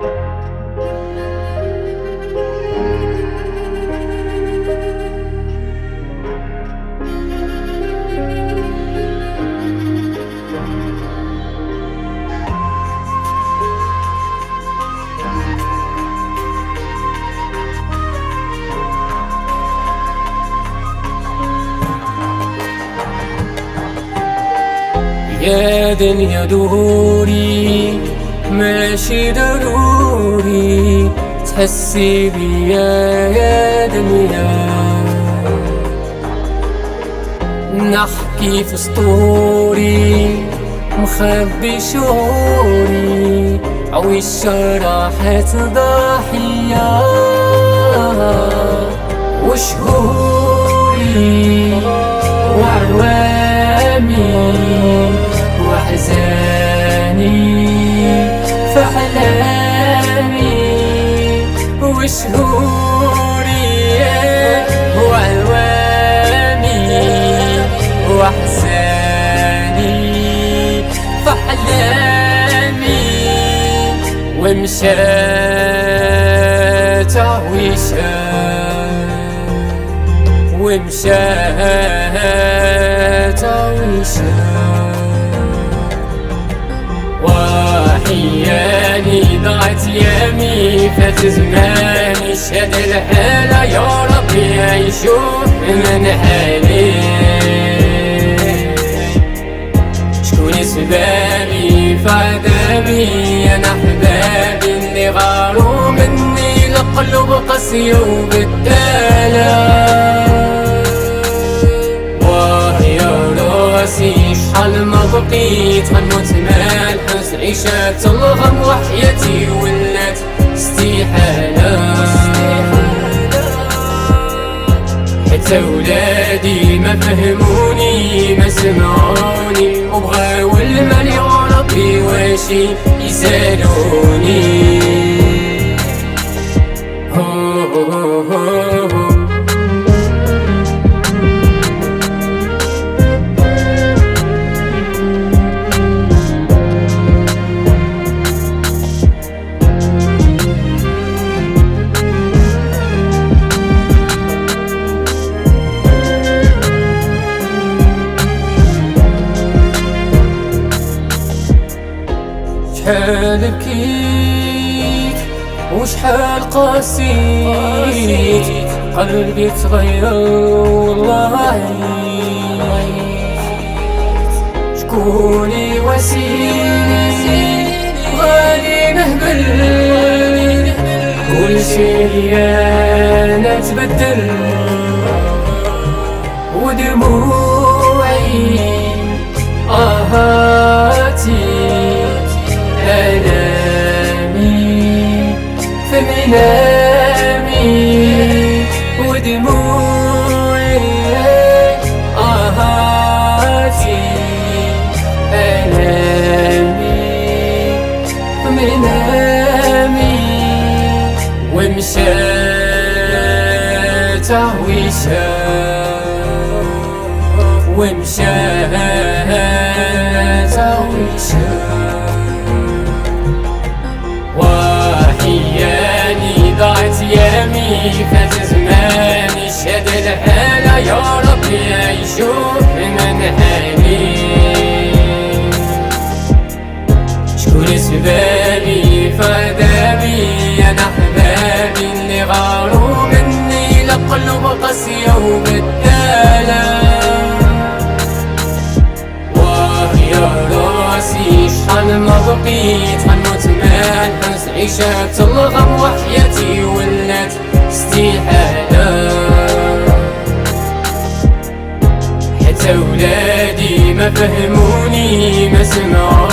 يا دنيا دوري ماشي ضروري تحسي بيا يا دنيا، نحكي في سطوري مخبي شعوري عويش راحت ضحية وشهوري وعوامي وأحزاني في أحلامي وشهوري وألواني وأحزاني في أحلامي ومشات عويشة ومشات عويشة وحياني ضاعت يامي فات زماني شاد الحالة يا ربي يشوف من حالي شكون سبابي في عذابي انا احبابي اللي غاروا مني القلوب قاسية وبدالة شحال ما بقيت غنموت مع الحزن عيشات الغم وحياتي ولات استحالة حتى ولادي ما فهموني ما سمعوني وبغاو المال يا ربي واشي يسالوني شحال بكيت وشحال قاسيت قلبي تغير والله عييت شكون يواسيني غادي نهبل كل شي انا تبدل ودموعي آهاتي ألامي في منامي ودموعي آهاتي ألامي في منامي ومشات عويشة ومشات عويشة وحياني ضاعت يامي فات زماني شاد الحالة يا ربي يشوف من حالي شكون سبابي في عذابي انا احبابي اللي غاروا مني القلوب قاسية وبدالة ويا راسي شحال ما بقيت غنموت مع الحزن عيشات الغم وحياتي ولات استحالة حتى ولادي ما فهموني ما سمعوني